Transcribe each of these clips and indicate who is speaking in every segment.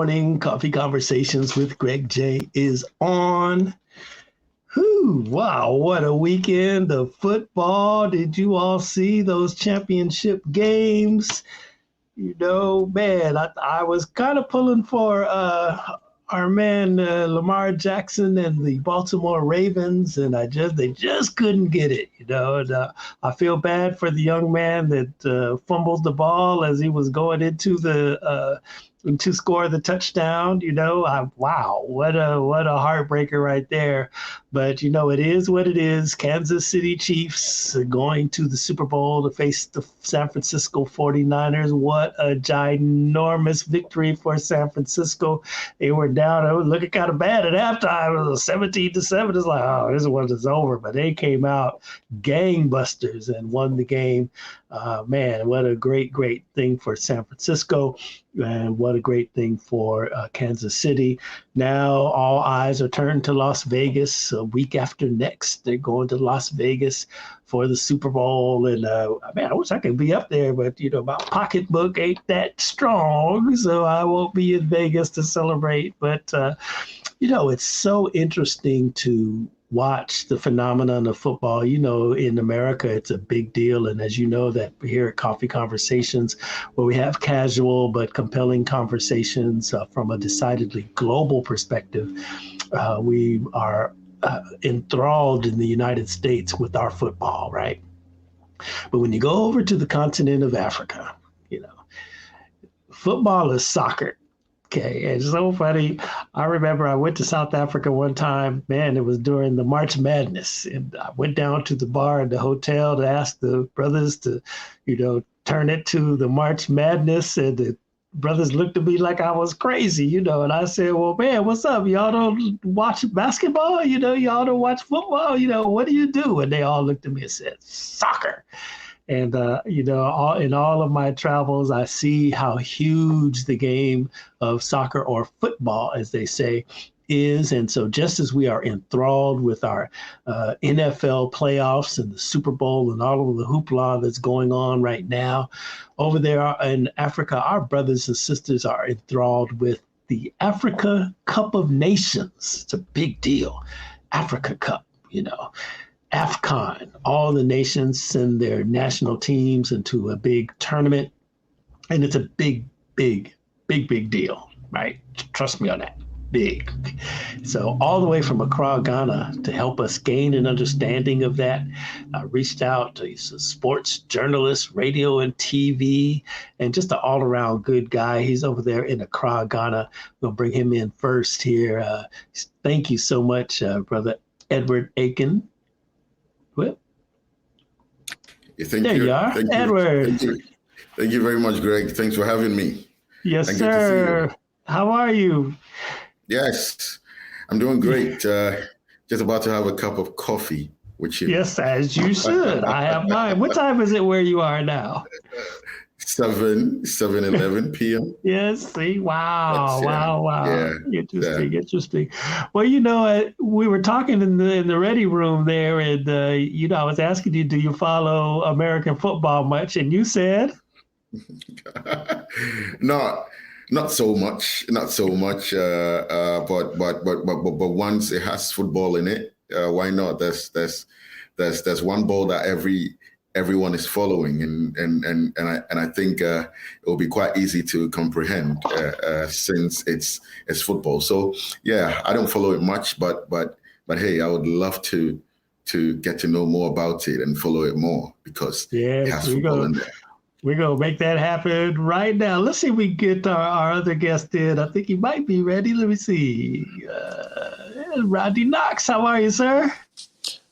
Speaker 1: morning. Coffee Conversations with Greg J is on. Whew, wow, what a weekend of football. Did you all see those championship games? You know, man, I was kind of pulling for our man Lamar Jackson and the Baltimore Ravens, and they just couldn't get it, you know. And I feel bad for the young man that fumbled the ball as he was going into the to score the touchdown. You know, wow, what a heartbreaker right there. But you know, it is what it is. Kansas City Chiefs going to the Super Bowl to face the San Francisco 49ers. What a ginormous victory for San Francisco. They were down. It was looking kind of bad at halftime. It was 17-7. It's like, oh, this one is over. But they came out gangbusters and won the game. Man, what a great thing for San Francisco, and what a great thing for Kansas City. Now all eyes are turned to Las Vegas a week after next. They're going to Las Vegas for the Super Bowl. And man, I wish I could be up there, but you know, my pocketbook ain't that strong, so I won't be in Vegas to celebrate. But you know, it's so interesting to watch the phenomenon of football. You know, in America, it's a big deal. And as you know, that here at Coffee Conversations, where we have casual but compelling conversations from a decidedly global perspective, we are enthralled in the United States with our football, right? But when you go over to the continent of Africa, you know, football is soccer. Okay, it's so funny. I remember I went to South Africa one time. Man, it was during the March Madness, and I went down to the bar in the hotel to ask the brothers to, you know, turn it to the March Madness, and the brothers looked at me like I was crazy, you know. And I said, "Well, man, what's up? Y'all don't watch basketball? You know, y'all don't watch football? You know, what do you do?" And they all looked at me and said, "Soccer." And, you know, in all of my travels, I see how huge the game of soccer, or football, as they say, is. And so just as we are enthralled with our NFL playoffs and the Super Bowl and all of the hoopla that's going on right now, over there in Africa, our brothers and sisters are enthralled with the Africa Cup of Nations. It's a big deal. Africa Cup, you know. AFCON, all the nations send their national teams into a big tournament, and it's a big deal, right? Trust me on that, big. So all the way from Accra, Ghana, to help us gain an understanding of that, I reached out to sports journalists, radio and TV, and just an all-around good guy. He's over there in Accra, Ghana. We'll bring him in first here. Thank you so much, Brother Edward Aiken. Well,
Speaker 2: thank
Speaker 1: there you are, Edward.
Speaker 2: Thank you very much, Greg. Thanks for having me.
Speaker 1: Yes, sir. How are you?
Speaker 2: Yes, I'm doing great. Just about to have a cup of coffee with you.
Speaker 1: Yes, as you should. I have mine. What time is it where you are now?
Speaker 2: 7:11 p.m.
Speaker 1: Yes, see, wow.
Speaker 2: Yeah,
Speaker 1: Interesting. Well, you know, we were talking in the ready room there, and you know, I was asking you, do you follow American football much? And you said,
Speaker 2: not so much. But once it has football in it, why not? There's one ball that everyone is following, and I think it will be quite easy to comprehend since it's football. So yeah, I don't follow it much, but hey, I would love to get to know more about it and follow it more, because it has football in there.
Speaker 1: We're going to make that happen right now. Let's see if we get our other guest in. I think he might be ready. Let me see. Rodney Knox, how are you, sir?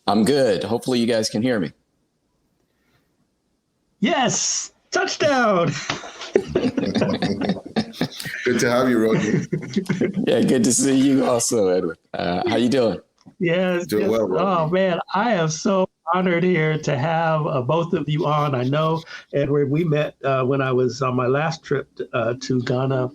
Speaker 3: I'm good. Hopefully you guys can hear me.
Speaker 1: Yes, touchdown.
Speaker 2: Good to have you, Rodney.
Speaker 3: Yeah, good to see you also, Edward. How you doing?
Speaker 1: Yes.
Speaker 2: Doing well, Rodney.
Speaker 1: Oh, man, I am so honored here to have both of you on. I know, Edward, we met when I was on my last trip to Ghana,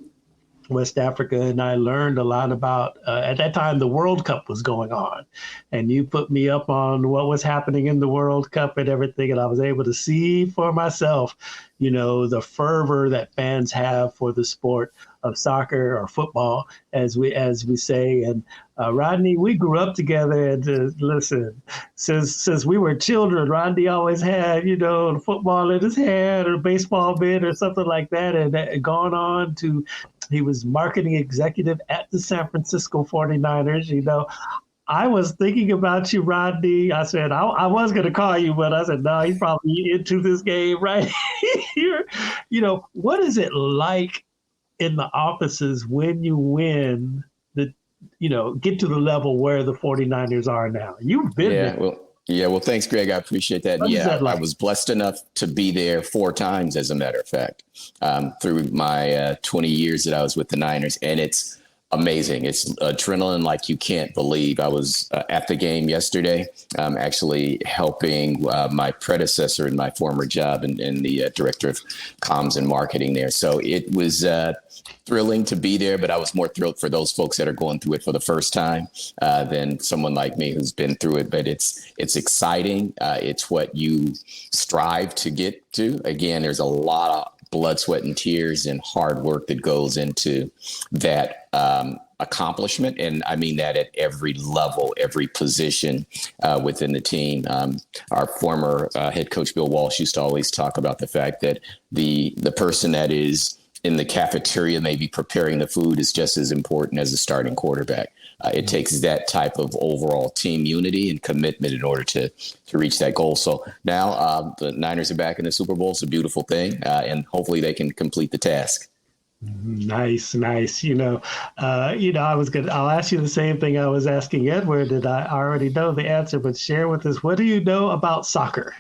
Speaker 1: West Africa, and I learned a lot about, at that time, the World Cup was going on. And you put me up on what was happening in the World Cup and everything, and I was able to see for myself, you know, the fervor that fans have for the sport soccer or football, as we say. And Rodney, we grew up together, and listen, since we were children, Rodney always had the football in his hand or baseball mitt or something like that, and gone on to. He was marketing executive at the San Francisco 49ers. I was thinking about you, Rodney. I said, I was going to call you, but I said, no, he's probably into this game right here. What is it like in the offices when you win get to the level where the 49ers are now? You've been there.
Speaker 3: Well, thanks, Greg. I appreciate that. I was blessed enough to be there 4 times, as a matter of fact, through my 20 years that I was with the Niners. And it's amazing. It's adrenaline like you can't believe. I was at the game yesterday, actually helping my predecessor in my former job and the director of comms and marketing there. So it was thrilling to be there, but I was more thrilled for those folks that are going through it for the first time than someone like me who's been through it. But it's exciting. It's what you strive to get to. Again, there's a lot of blood, sweat, and tears and hard work that goes into that accomplishment. And I mean that at every level, every position within the team. Our former head coach, Bill Walsh, used to always talk about the fact that the person that is in the cafeteria, maybe preparing the food, is just as important as the starting quarterback. It takes that type of overall team unity and commitment in order to reach that goal. So now the Niners are back in the Super Bowl. It's a beautiful thing, and hopefully they can complete the task.
Speaker 1: Nice. I'll ask you the same thing I was asking Edward, and I already know the answer, but share with us, what do you know about soccer?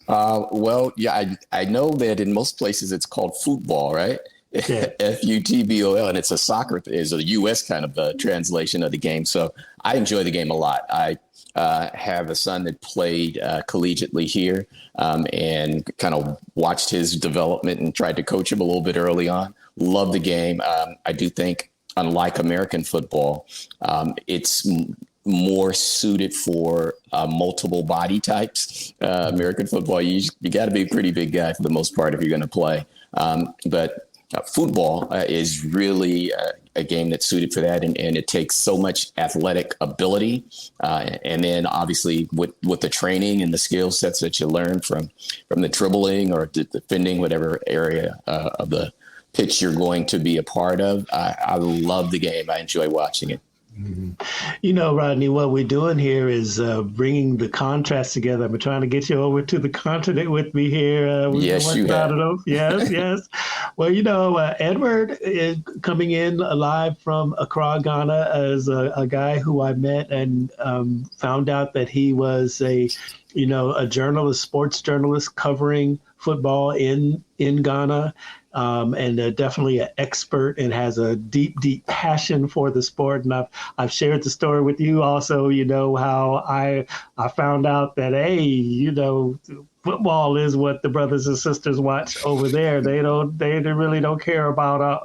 Speaker 3: I know that in most places it's called foootball, right? Yeah. F-U-T-B-O-L, and it's a U.S. kind of translation of the game. So I enjoy the game a lot. I have a son that played collegiately here and kind of watched his development and tried to coach him a little bit early on. Love the game. I do think, unlike American football, it's more suited for multiple body types. American football, you got to be a pretty big guy for the most part if you're going to play. But football is really a game that's suited for that, and it takes so much athletic ability, and then obviously with the training and the skill sets that you learn from the dribbling or defending whatever area of the pitch you're going to be a part of. I love the game. I enjoy watching it.
Speaker 1: Mm-hmm. Rodney, what we're doing here is bringing the contrast together. I'm trying to get you over to the continent with me here.
Speaker 3: Yes, you have.
Speaker 1: Yes. Well, Edward is coming in live from Accra, Ghana, as a guy who I met and found out that he was a journalist, sports journalist covering football in Ghana. And definitely an expert and has a deep, deep passion for the sport. And I've shared the story with you also, how I found out that, football is what the brothers and sisters watch over there. They really don't care about us.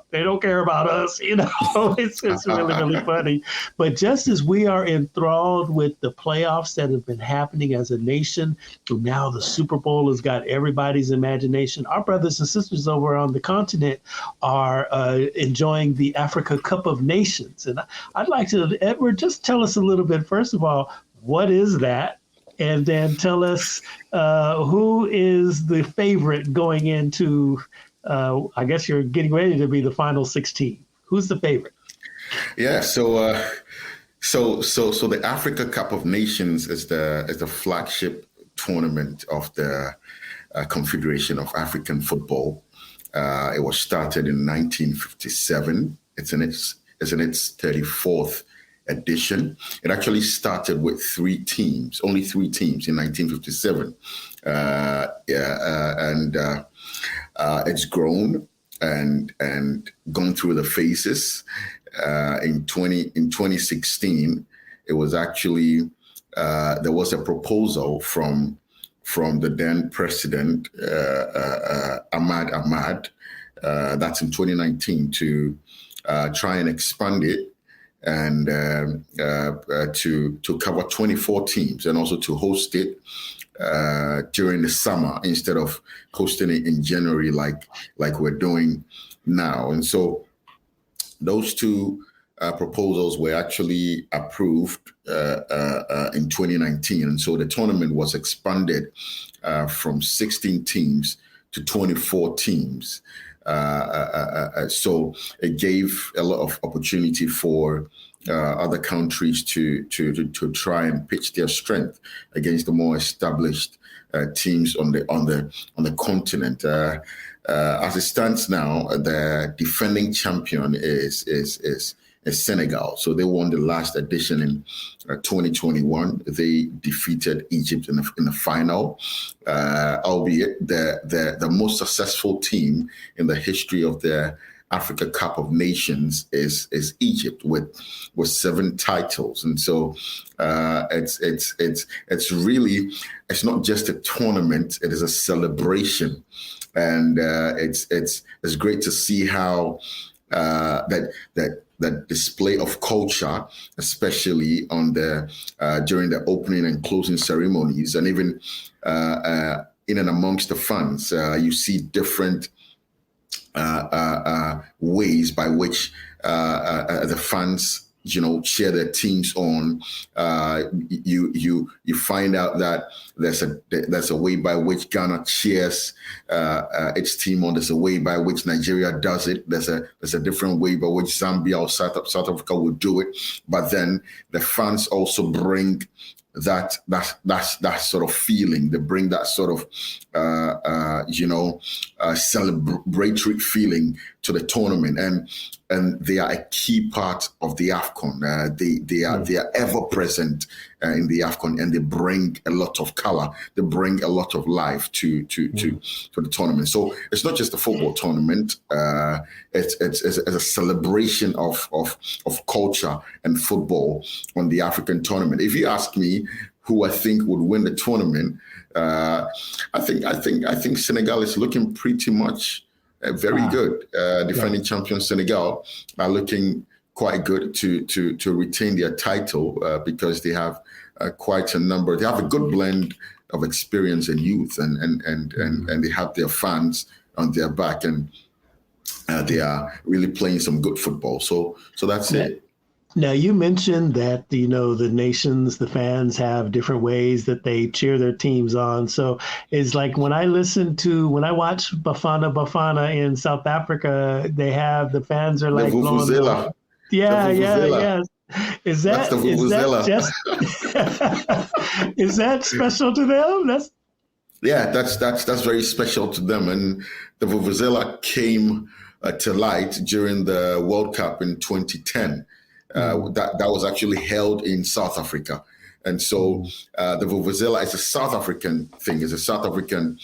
Speaker 1: It's really, really funny. But just as we are enthralled with the playoffs that have been happening as a nation, now the Super Bowl has got everybody's imagination. Our brothers and sisters over on the continent are enjoying the Africa Cup of Nations. And I'd like to, Edward, just tell us a little bit, first of all, what is that? And then tell us who is the favorite going into, I guess you're getting ready to be the final 16. Who's the favorite?
Speaker 2: Yeah, so the Africa Cup of Nations is the flagship tournament of the Confederation of African Football. It was started in 1957. It's in its 34th edition. It actually started with only three teams in 1957. It's grown and gone through the phases. In 2016, it was actually there was a proposal from the then president Ahmad. That's in 2019 to try and expand it and to cover 24 teams and also to host it during the summer instead of hosting it in January like we're doing now. And so those two proposals were actually approved in 2019. And so the tournament was expanded from 16 teams to 24 teams. So it gave a lot of opportunity for other countries to try and pitch their strength against the more established teams on the continent. As it stands now, the defending champion is Senegal. So they won the last edition in 2021. They defeated Egypt in the final, albeit the most successful team in the history of the Africa Cup of Nations is Egypt with 7 titles. And so it's really, it's not just a tournament, it is a celebration. And it's great to see how that display of culture, especially on during the opening and closing ceremonies, and even in and amongst the fans, you see different ways by which the fans, cheer their teams on. You find out that there's a way by which Ghana cheers its team on. There's a way by which Nigeria does it. There's a different way by which Zambia or South Africa will do it. But then the fans also bring that sort of feeling. They bring that sort of celebratory feeling to the tournament, and they are a key part of the AFCON. They are ever present in the AFCON, and they bring a lot of color. They bring a lot of life to the tournament. So it's not just a football tournament. It's a celebration of culture and football on the African tournament. If you ask me who I think would win the tournament, I think Senegal is looking pretty much very good. Defending champion Senegal are looking quite good to retain their title because they have quite a number. They have a good blend of experience and youth, and they have their fans on their back, and they are really playing some good football. So that's it.
Speaker 1: Now, you mentioned that, the nations, the fans have different ways that they cheer their teams on. So it's like when I watch Bafana Bafana in South Africa, the fans are like blowing the yes. Is that special to them? That's very special to them. And the vuvuzela came to light during the World Cup in 2010. That was actually held in South Africa. And so the vuvuzela is a South African thing. It's a South African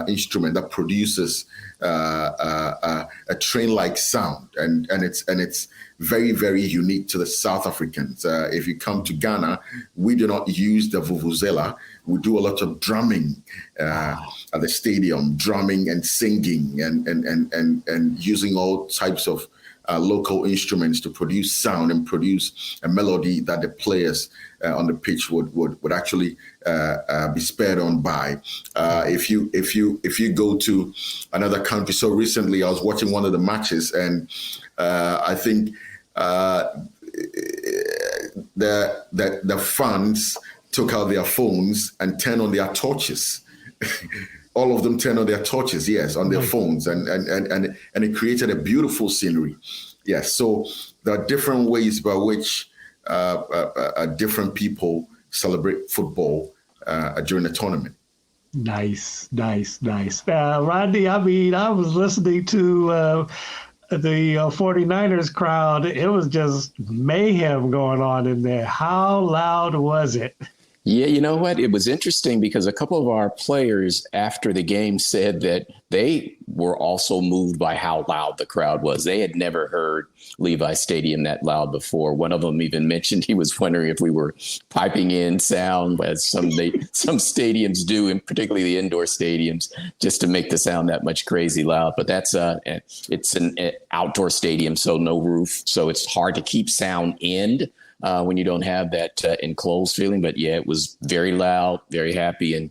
Speaker 1: instrument that produces a train-like sound, and it's very, very unique to the South Africans. If you come to Ghana, we do not use the vuvuzela. We do a lot of drumming at the stadium, drumming and singing, and using all types of local instruments to produce sound and produce a melody that the players on the pitch would actually be spurred on by. If you go to another country, so recently I was watching one of the matches, and I think the fans took out their phones and turned on their torches. All of them turned on their torches, yes, on their phones, and it created a beautiful scenery. Yes, so there are different ways by which different people celebrate football during the tournament. Nice. Rodney, I was listening to the 49ers crowd. It was just mayhem going on in there. How loud was it?
Speaker 3: Yeah, you know what? It was interesting because a couple of our players after the game said that they were also moved by how loud the crowd was. They had never heard Levi Stadium that loud before. One of them even mentioned he was wondering if we were piping in sound, as some stadiums do, and particularly the indoor stadiums, just to make the sound that much crazy loud. But it's an outdoor stadium, so no roof, so it's hard to keep sound in. When you don't have that enclosed feeling. But yeah, it was very loud, very happy. And,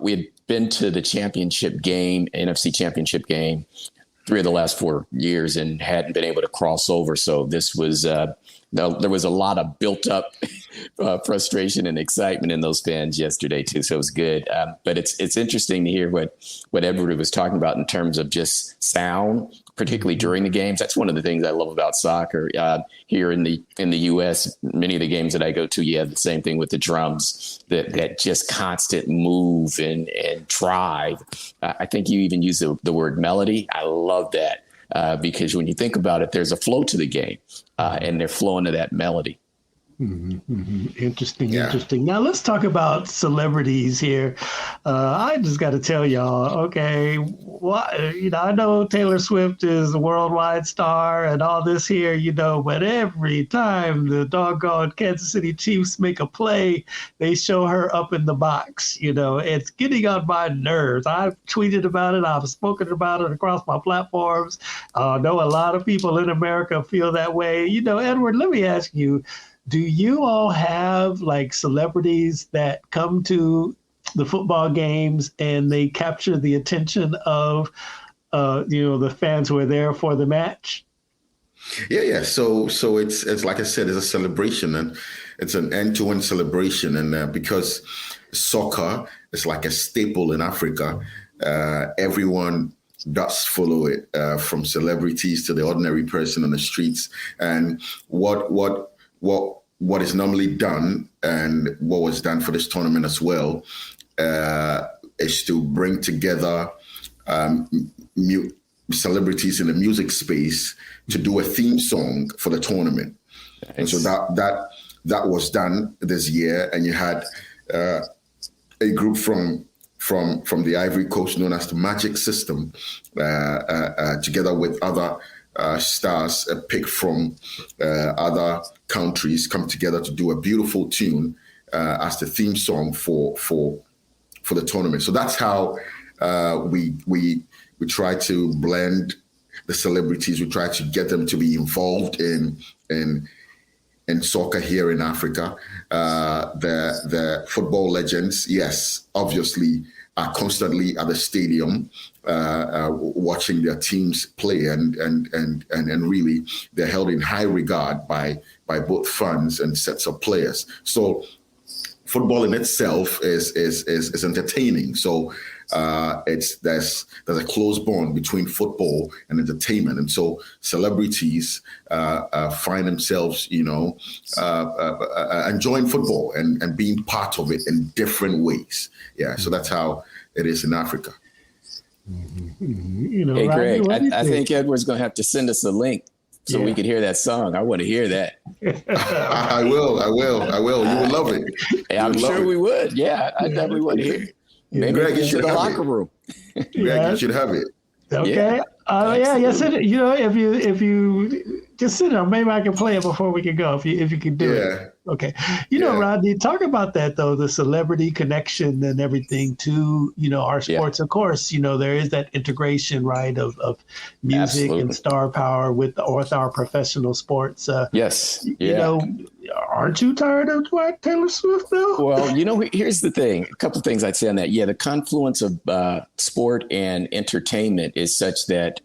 Speaker 3: we had been to the championship game, NFC championship game 3 of the last 4 years and hadn't been able to cross over. So this was there was a lot of built up frustration and excitement in those fans yesterday too. So it was good. But it's interesting to hear what Edward was talking about in terms of just sound, particularly during the games. That's one of the things I love about soccer here in the U.S. Many of the games that I go to, you have the same thing with the drums, that just constant move and drive. I think you even use the word melody. I love that because when you think about it, there's a flow to the game and they're flowing to that melody.
Speaker 1: Interesting. Now let's talk about celebrities here. I just got to tell y'all, okay, I know Taylor Swift is a worldwide star and all this here, but every time the doggone Kansas City Chiefs make a play, they show her up in the box. It's getting on my nerves. I've tweeted about it. I've spoken about it across my platforms. I know a lot of people in America feel that way. Edward, let me ask you, do you all have like celebrities that come to the football games and they capture the attention of, the fans who are there for the match?
Speaker 2: Yeah. So it's like I said, it's a celebration, and it's an end-to-end celebration. And because soccer is like a staple in Africa, everyone does follow it, from celebrities to the ordinary person on the streets. And what is normally done, and what was done for this tournament as well, is to bring together celebrities in the music space to do a theme song for the tournament. Nice. And so that was done this year, and you had a group from the Ivory Coast known as the Magic System, together with other stars picked from other countries, come together to do a beautiful tune as the theme song for the tournament. So that's how we try to blend the celebrities. We try to get them to be involved in soccer here in Africa. The football legends, yes, obviously, are constantly at the stadium watching their teams play, and really they're held in high regard by both fans and sets of players. So football in itself is entertaining. So there's a close bond between football and entertainment, and so celebrities find themselves, enjoying football and being part of it in different ways. Yeah, so that's how it is in Africa.
Speaker 3: Hey, Greg, I think Edward's going to have to send us a link so we could hear that song. I want to hear that.
Speaker 2: I will. You would love it.
Speaker 3: I'm sure we would. Yeah, I definitely want to hear it. Maybe
Speaker 2: Greg, you should
Speaker 3: in the
Speaker 2: have
Speaker 3: locker room.
Speaker 2: Greg, you should have it.
Speaker 1: Okay. Yes. If you just sit down, maybe I can play it before we can go. If you can do it. Okay. Rodney, talk about that though, the celebrity connection and everything to, our sports. Of course, there is that integration, right, of music
Speaker 3: Absolutely.
Speaker 1: And star power with our professional sports.
Speaker 3: Yes.
Speaker 1: Aren't you tired of Taylor Swift though?
Speaker 3: Well, here's the thing. A couple of things I'd say on that. Yeah, the confluence of sport and entertainment is such that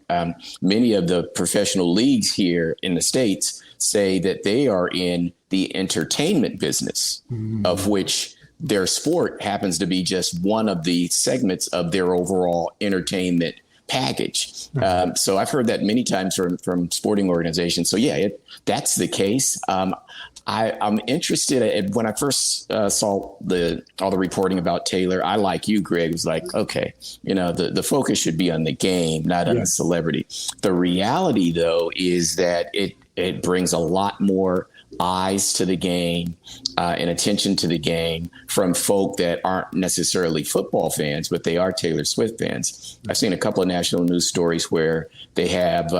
Speaker 3: many of the professional leagues here in the States say that they are in the entertainment business, of which their sport happens to be just one of the segments of their overall entertainment package. So I've heard that many times from sporting organizations. So that's the case. I'm interested when I first saw all the reporting about Taylor. I, like you, Greg, was like, okay, the focus should be on the game, not on the celebrity. The reality, though, is that it brings a lot more eyes to the game and attention to the game from folk that aren't necessarily football fans, but they are Taylor Swift fans. I've seen a couple of national news stories where they have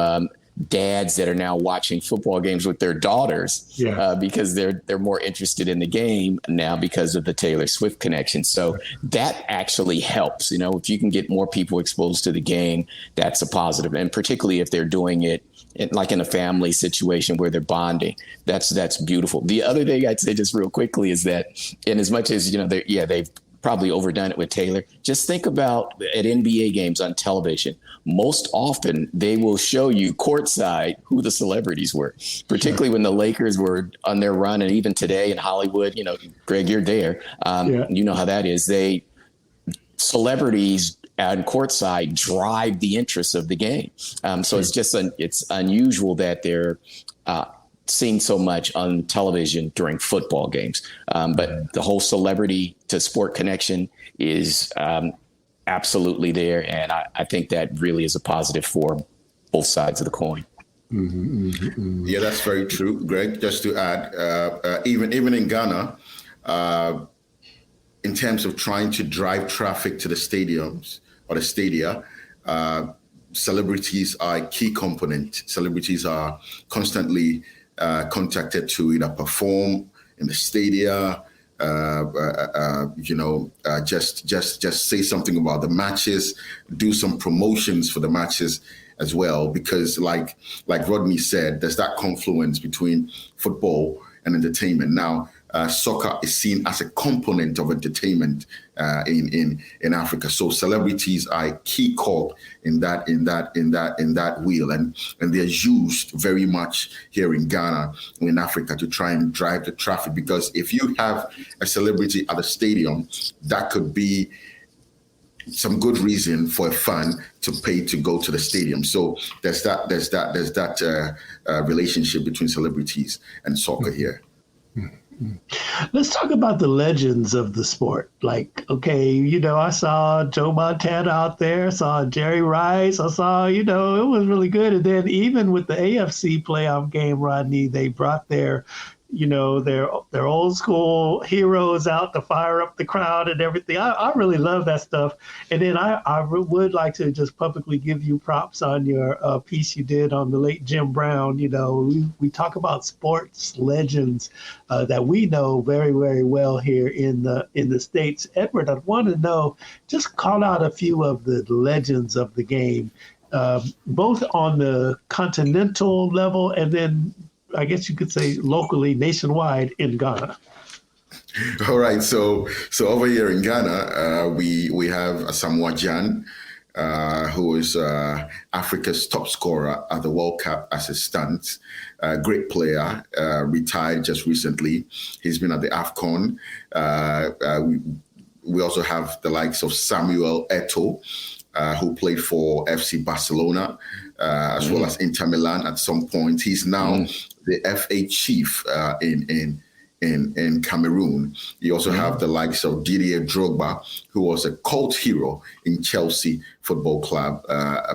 Speaker 3: dads that are now watching football games with their daughters because they're more interested in the game now because of the Taylor Swift connection. So that actually helps. If you can get more people exposed to the game, that's a positive. And particularly if they're doing it like in a family situation where they're bonding, that's beautiful. The other thing I'd say just real quickly is that in as much as, they've probably overdone it with Taylor. Just think about at NBA games on television. Most often they will show you courtside who the celebrities were, particularly when the Lakers were on their run. And even today in Hollywood, Greg, you're there. You know how that is. Celebrities and courtside drive the interest of the game. So it's just it's unusual that they're seen so much on television during football games. But the whole celebrity to sport connection is absolutely there. And I think that really is a positive for both sides of the coin.
Speaker 2: Yeah, that's very true, Greg. Just to add, even in Ghana, in terms of trying to drive traffic to the stadiums or the stadia, celebrities are a key component. Celebrities are constantly contacted to either perform in the stadia, just say something about the matches, do some promotions for the matches as well. Because like Rodney said, there's that confluence between football and entertainment. Now, soccer is seen as a component of entertainment in Africa. So celebrities are a key cog in that wheel, and they're used very much here in Ghana, in Africa, to try and drive the traffic. Because if you have a celebrity at a stadium, that could be some good reason for a fan to pay to go to the stadium. So there's that relationship between celebrities and soccer here.
Speaker 1: Let's talk about the legends of the sport. Like, okay, I saw Joe Montana out there, saw Jerry Rice, I saw, it was really good. And then even with the AFC playoff game, Rodney, they brought their old school heroes out to fire up the crowd and everything. I really love that stuff. And then I would like to just publicly give you props on your piece you did on the late Jim Brown. We talk about sports legends that we know very, very well here in the States. Edward, I want to know, just call out a few of the legends of the game, both on the continental level and then I guess you could say locally, nationwide in Ghana.
Speaker 2: All right. So over here in Ghana, we have Asamoah Gyan, who is Africa's top scorer at the World Cup as it stands. Great player, retired just recently. He's been at the AFCON. We also have the likes of Samuel Eto'o, who played for FC Barcelona, as well as Inter Milan at some point. He's now the FA chief in Cameroon. You also have the likes of Didier Drogba, who was a cult hero in Chelsea Football Club,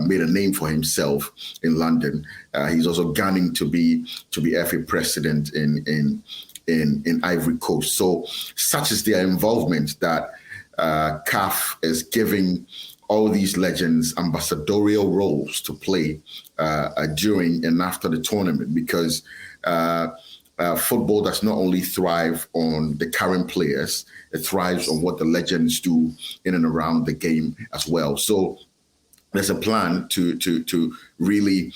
Speaker 2: made a name for himself in London. He's also gunning to be FA president in Ivory Coast. So such is their involvement that CAF is giving all these legends ambassadorial roles to play during and after the tournament, because football does not only thrive on the current players, it thrives on what the legends do in and around the game as well. So there's a plan to really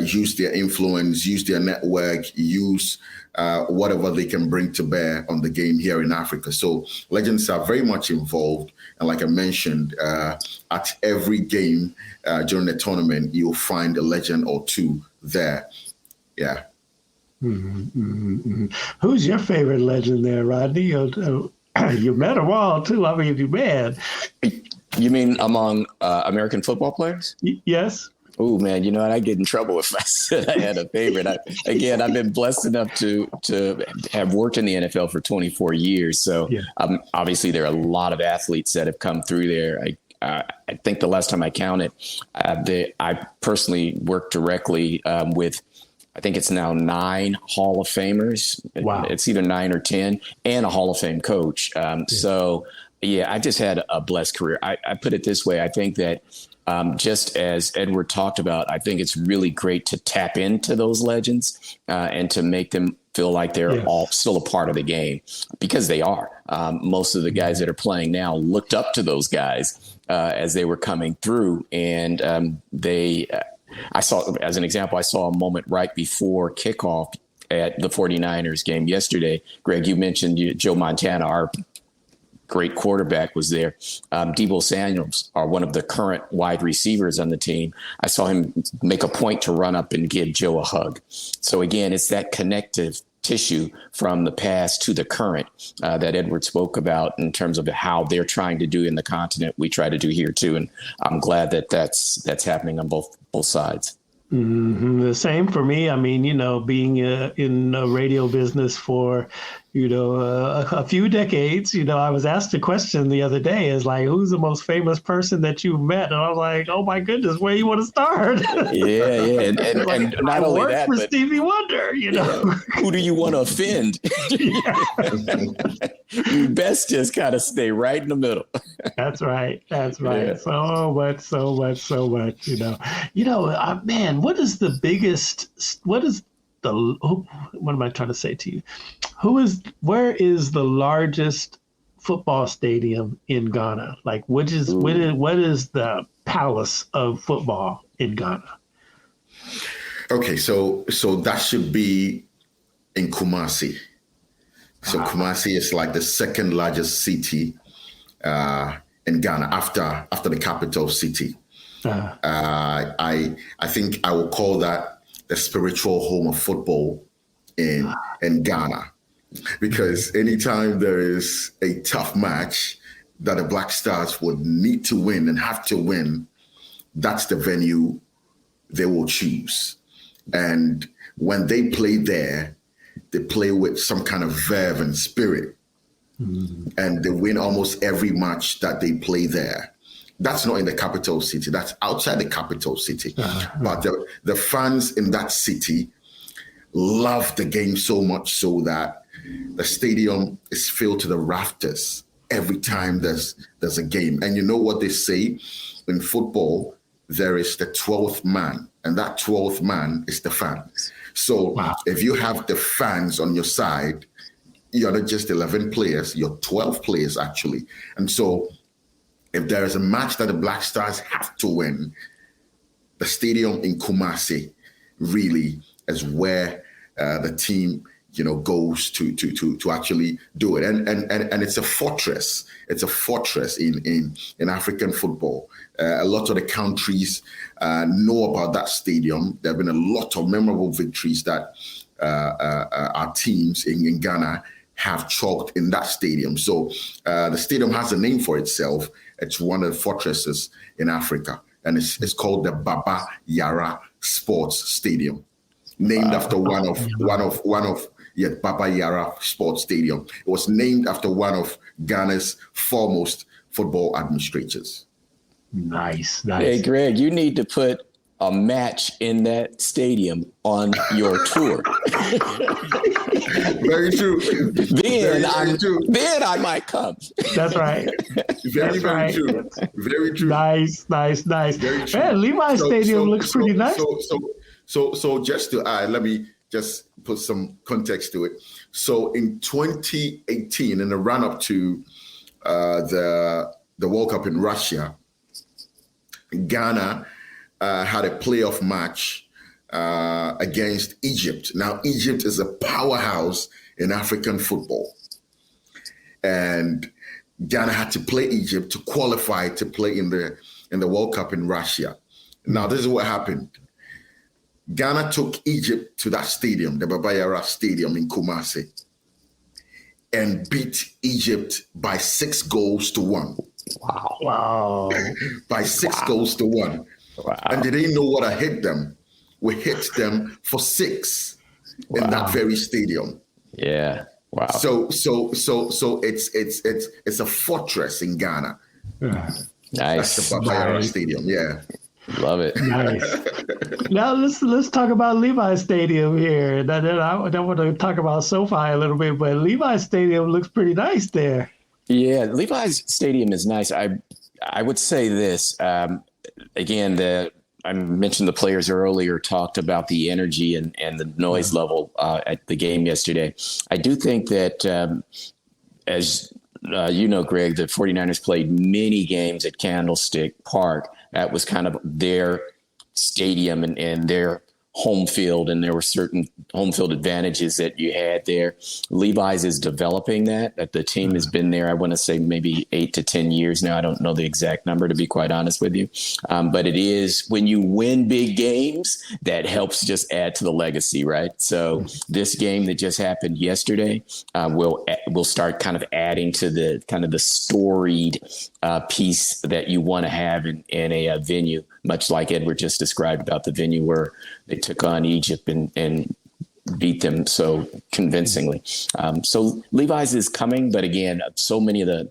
Speaker 2: use their influence, use their network, use whatever they can bring to bear on the game here in Africa. So legends are very much involved. And like I mentioned, at every game during the tournament, you'll find a legend or two there. Yeah.
Speaker 1: Who's your favorite legend there, Rodney? You met them all, too. I mean,
Speaker 3: You mean among American football players?
Speaker 1: Yes.
Speaker 3: Oh, man, you know what? I get in trouble if I said I had a favorite. I've been blessed enough to have worked in the NFL for 24 years. So obviously there are a lot of athletes that have come through there. I think the last time I counted, I personally worked directly with, I think it's now 9 Hall of Famers.
Speaker 1: Wow.
Speaker 3: It's either 9 or 10, and a Hall of Fame coach. So, I just had a blessed career. I put it this way. I think that just as Edward talked about, I think it's really great to tap into those legends and to make them feel like they're all still a part of the game, because they are. Most of the guys that are playing now looked up to those guys as they were coming through. And I saw, as an example, I saw a moment right before kickoff at the 49ers game yesterday. Greg, you mentioned Joe Montana, our great quarterback was there. Deebo Samuels are one of the current wide receivers on the team. I saw him make a point to run up and give Joe a hug. So again, it's that connective tissue from the past to the current that Edward spoke about in terms of how they're trying to do in the continent. We try to do here too, and I'm glad that that's happening on both sides.
Speaker 1: Mm-hmm. The same for me. I mean, being in a radio business for, a few decades, I was asked a question the other day is like, who's the most famous person that you've met? And I was like, oh my goodness, where you want to start?
Speaker 3: Yeah. And, like, and not only that,
Speaker 1: for
Speaker 3: but
Speaker 1: Stevie Wonder,
Speaker 3: who do you want to offend? You best just kind of stay right in the middle.
Speaker 1: That's right. Yeah. So much, man, what am I trying to say to you? Where is the largest football stadium in Ghana? Like, what is the palace of football in Ghana?
Speaker 2: Okay, so that should be in Kumasi. So Kumasi is like the second largest city in Ghana after the capital city. I think I will call that the spiritual home of football in Ghana, because anytime there is a tough match that the Black Stars would need to win and have to win, that's the venue they will choose. And when they play there, they play with some kind of verve and spirit, and they win almost every match that they play there. That's not in the capital city. That's outside the capital city. But the fans in that city love the game so much so that the stadium is filled to the rafters every time there's a game. And you know what they say in football? There is the 12th man, and that 12th man is the fans. So if you have the fans on your side, you're not just 11 players, you're 12 players actually. And so if there is a match that the Black Stars have to win, the stadium in Kumasi really is where the team, goes to actually do it. And it's a fortress. It's a fortress in African football. A lot of the countries know about that stadium. There have been a lot of memorable victories that our teams in Ghana have chalked in that stadium. So the stadium has a name for itself. It's one of the fortresses in Africa, and it's called the Baba Yara Sports Stadium, named after one of Baba Yara Sports Stadium. It was named after one of Ghana's foremost football administrators.
Speaker 1: Nice.
Speaker 3: Hey, Greg, you need to put a match in that stadium on your tour.
Speaker 2: Very true.
Speaker 3: Then I might come.
Speaker 1: That's right.
Speaker 2: Very true. Very true.
Speaker 1: Nice. Man, Levi Stadium looks pretty nice.
Speaker 2: So just to add, let me just put some context to it. So in 2018, in the run-up to the World Cup in Russia, Ghana had a playoff match against Egypt. Now, Egypt is a powerhouse in African football. And Ghana had to play Egypt to qualify to play in the World Cup in Russia. Now, this is what happened. Ghana took Egypt to that stadium, the Baba Yara Stadium in Kumasi, and beat Egypt by 6-1.
Speaker 1: Wow.
Speaker 2: By 6-1. Wow. And they didn't know what I hit them. We hit them for 6 in that very stadium.
Speaker 3: Yeah. Wow.
Speaker 2: So it's a fortress in Ghana.
Speaker 3: Nice.
Speaker 2: That's the Baba Yara Stadium. Yeah.
Speaker 3: Love it.
Speaker 1: Nice. Now let's talk about Levi Stadium here. I don't want to talk about SoFi a little bit, but Levi Stadium looks pretty nice there.
Speaker 3: Yeah, Levi's Stadium is nice. I would say this again. I mentioned the players earlier talked about the energy and the noise level at the game yesterday. I do think that, as Greg, the 49ers played many games at Candlestick Park. That was kind of their stadium and their home field, and there were certain home field advantages that you had there. Levi's is developing that the team has been there, I want to say maybe 8 to 10 years now. I don't know the exact number, to be quite honest with you. But it is, when you win big games, that helps just add to the legacy, right? So this game that just happened yesterday will start kind of adding to the kind of the storied piece that you want to have in a venue, much like Edward just described about the venue where they took on Egypt and beat them so convincingly. So Levi's is coming, but again, so many of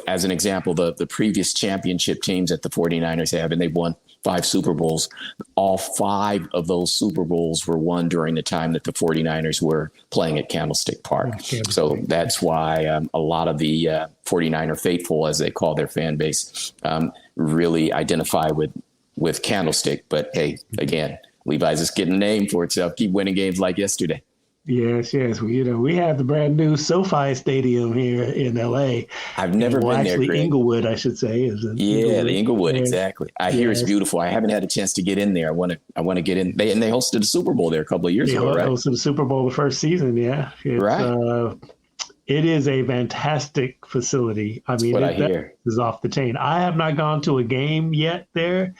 Speaker 3: as an example, the previous championship teams that the 49ers have, and they've won 5 Super Bowls. All 5 of those Super Bowls were won during the time that the 49ers were playing at Candlestick Park. So that's why a lot of the 49er faithful, as they call their fan base, really identify with Candlestick. But hey, again, Levi's is getting a name for itself. Keep winning games like yesterday.
Speaker 1: Yes. We have the brand new SoFi Stadium here in LA.
Speaker 3: I've never been there, Greg.
Speaker 1: Inglewood, I should say.
Speaker 3: The Inglewood, exactly. I hear it's beautiful. I haven't had a chance to get in there. I want to get in. They hosted a Super Bowl there a couple of years ago, right? They hosted
Speaker 1: the Super Bowl the first season, yeah.
Speaker 3: Right.
Speaker 1: It is a fantastic facility. I mean,
Speaker 3: I hear
Speaker 1: is off the chain. I have not gone to a game yet there,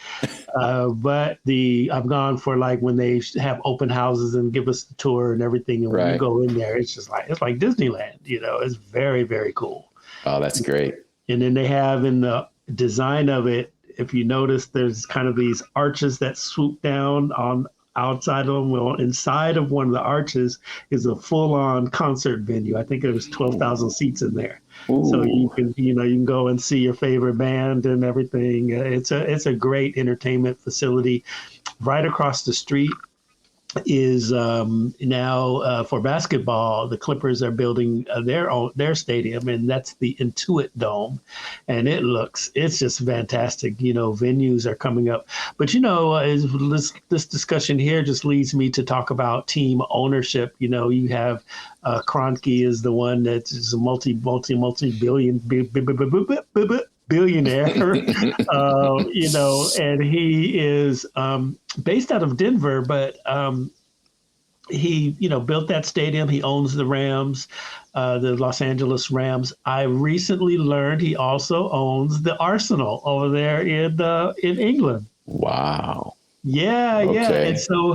Speaker 1: but I've gone for like when they have open houses and give us the tour and everything. And when you go in there, it's like Disneyland. It's very, very cool.
Speaker 3: Oh, that's great.
Speaker 1: And then they have in the design of it, if you notice, there's kind of these arches that swoop down on outside of them. Well, inside of one of the arches is a full-on concert venue. I think there's 12,000 seats in there. Ooh. So you can go and see your favorite band and everything. It's a great entertainment facility. Right across the street is now for basketball. The Clippers are building their stadium, and that's the Intuit Dome, and it's just fantastic. Venues are coming up, but this discussion here just leads me to talk about team ownership. You have Kroenke is the one that is a multi-billion billionaire, and he is based out of Denver, but he, built that stadium. He owns the Rams, the Los Angeles Rams. I recently learned he also owns the Arsenal over there in England.
Speaker 3: Wow.
Speaker 1: Yeah, okay. Yeah. And so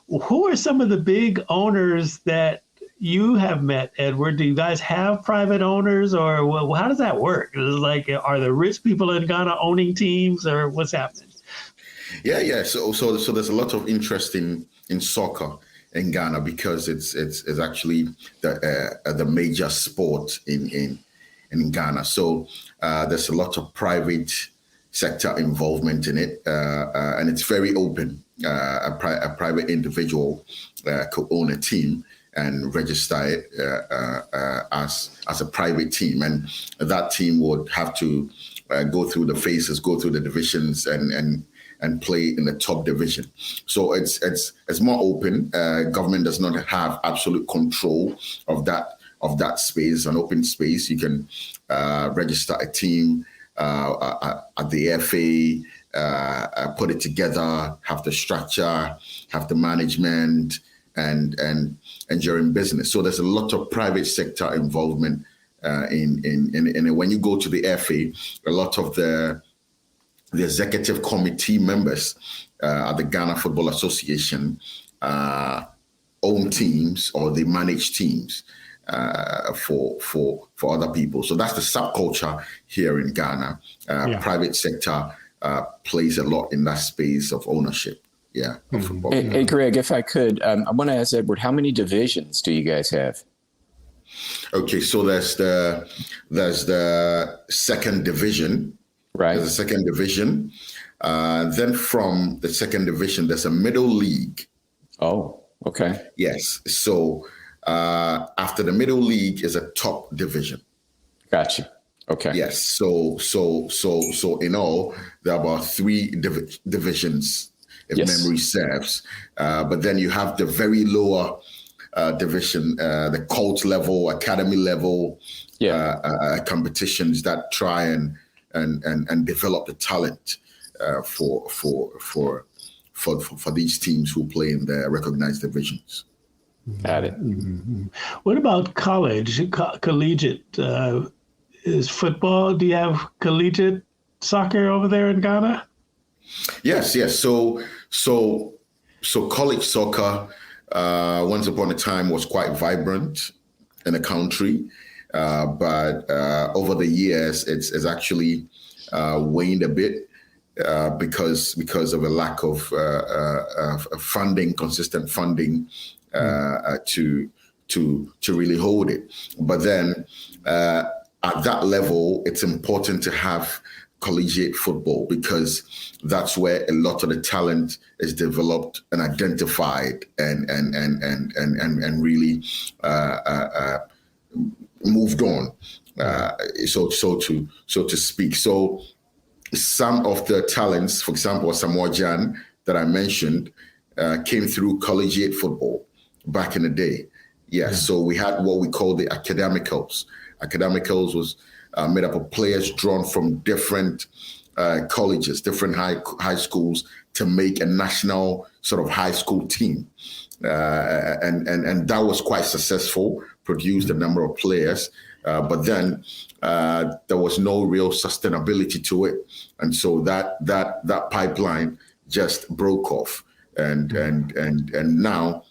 Speaker 1: who are some of the big owners that you have met, Edward? Do you guys have private owners, or how does that work? Like, are the rich people in Ghana owning teams, or what's happening?
Speaker 2: Yeah. So there's a lot of interest in soccer in Ghana because it's actually the major sport in Ghana. So there's a lot of private sector involvement in it, and it's very open. A private individual could own a team and register it as a private team, and that team would have to go through the phases, go through the divisions, and play in the top division. So it's more open. Government does not have absolute control of that space, an open space. You can register a team at the FA, put it together, have the structure, have the management, and you're in business. So there's a lot of private sector involvement in when you go to the FA, a lot of the executive committee members at the Ghana Football Association own teams, or they manage teams for other people. So that's the subculture here in Ghana. Private sector plays a lot in that space of ownership. Yeah. Football.
Speaker 3: Hey, Greg, if I could, I want to ask Edward, how many divisions do you guys have?
Speaker 2: Okay, so there's the second division. Right. There's a second division. Then from the second division, there's a middle league.
Speaker 3: Oh, okay.
Speaker 2: Yes. So after the middle league is a top division.
Speaker 3: Gotcha. Okay.
Speaker 2: Yes. So in all, there are about 3 divisions, if memory serves. But then you have the very lower division, the cult level, academy level competitions that try and develop the talent for for these teams who play in the recognized divisions.
Speaker 3: Got it.
Speaker 1: Mm-hmm. What about college, collegiate? Is football? Do you have collegiate soccer over there in Ghana?
Speaker 2: Yes. So college soccer, once upon a time, was quite vibrant in the country, but over the years, it's actually waned a bit because of a lack of funding, consistent funding to really hold it. But then at that level, it's important to have collegiate football because that's where a lot of the talent is developed and identified and really moved on, so to speak. So some of the talents, for example, Samoa Jan that I mentioned, came through collegiate football back in the day. Yeah. So we had what we call the academicals. Academicals was made up of players drawn from different colleges, different high schools to make a national sort of high school team. And that was quite successful, produced a number of players, but then there was no real sustainability to it. And so that pipeline just broke off. And now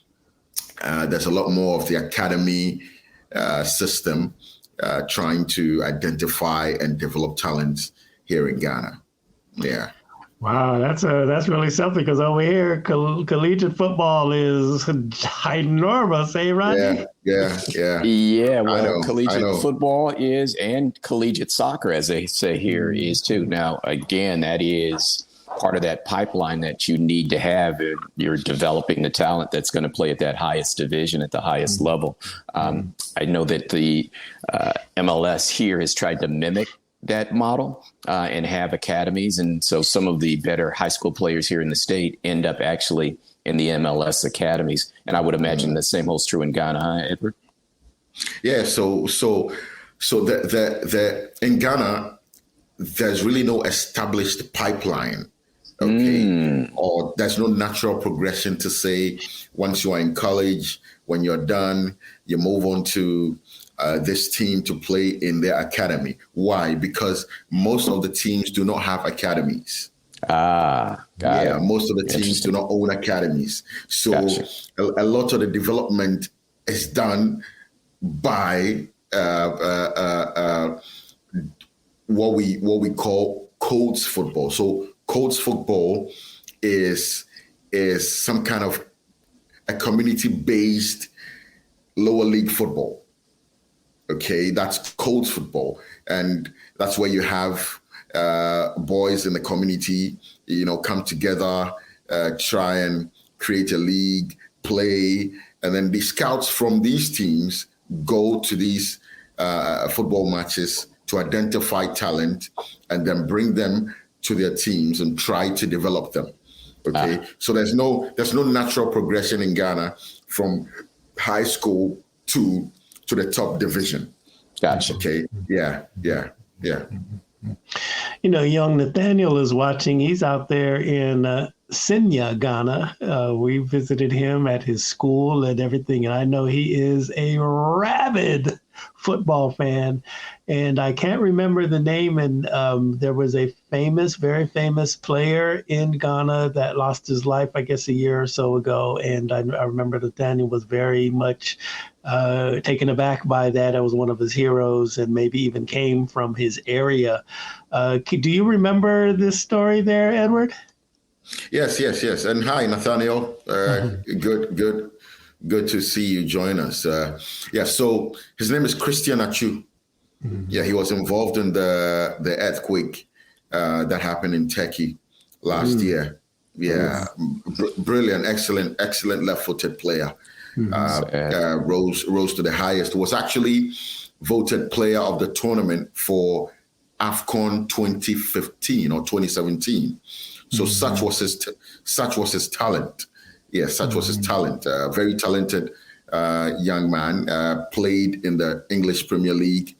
Speaker 2: there's a lot more of the academy system trying to identify and develop talents here in Ghana. Yeah.
Speaker 1: Wow, that's really something because over here, collegiate football is enormous, eh, Rodney?
Speaker 3: Yeah. Well, collegiate football is, and collegiate soccer, as they say here, is too. Now, again, that is part of that pipeline that you need to have. You're developing the talent that's going to play at that highest division, at the highest level. I know that the MLS here has tried to mimic that model and have academies. And so some of the better high school players here in the state end up actually in the MLS academies. And I would imagine the same holds true in Ghana, huh, Edward?
Speaker 2: Yeah. So the in Ghana, there's really no established pipeline. Okay. Or there's no natural progression to say once you are in college, when you're done, you move on to this team to play in their academy. Why? Because most of the teams do not have academies. Most of the teams do not own academies. So a lot of the development is done by what we call codes football. So codes football is some kind of a community-based lower league football. Okay, that's codes football, and that's where you have boys in the community, come together, try and create a league, play, and then the scouts from these teams go to these football matches to identify talent and then bring them to their teams and try to develop them. Okay, so there's no natural progression in Ghana from high school to the top division.
Speaker 3: Gotcha.
Speaker 2: Okay. Yeah.
Speaker 1: Young Nathaniel is watching. He's out there in Senya, Ghana. We visited him at his school and everything, and I know he is a rabid football fan. And I can't remember the name. And there was a very famous player in Ghana that lost his life, I guess, a year or so ago. And I remember that Daniel was very much taken aback by that. I was one of his heroes and maybe even came from his area. Do you remember this story there, Edward?
Speaker 2: Yes. And hi, Nathaniel. Good to see you join us. So his name is Christian Achu. Yeah, he was involved in the earthquake that happened in Turkey last year. Yeah, brilliant, excellent left-footed player. Rose to the highest. Was actually voted player of the tournament for AFCON 2015 or 2017. So such was his talent. Yeah, such was his talent. Very talented young man. Played in the English Premier League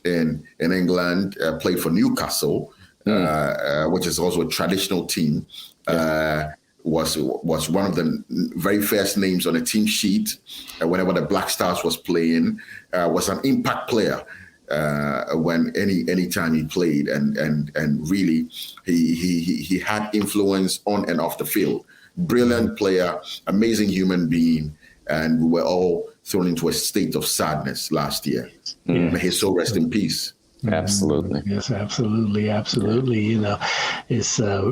Speaker 2: in England. Played for Newcastle, which is also a traditional team. was one of the very first names on a team sheet whenever the Black Stars was playing. Was an impact player when any time he played, and really he had influence on and off the field. Brilliant player, amazing human being, and we were all thrown into a state of sadness last year. May his soul rest in peace.
Speaker 3: Absolutely.
Speaker 1: Yes, absolutely. It's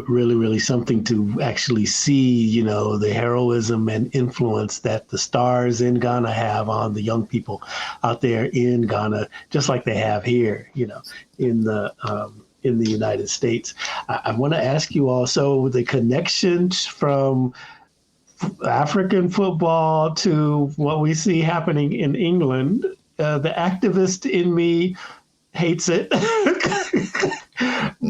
Speaker 1: really, really something to actually see, the heroism and influence that the stars in Ghana have on the young people out there in Ghana, just like they have here, in the United States. I want to ask you also the connections from African football to what we see happening in England. The activist in me hates it,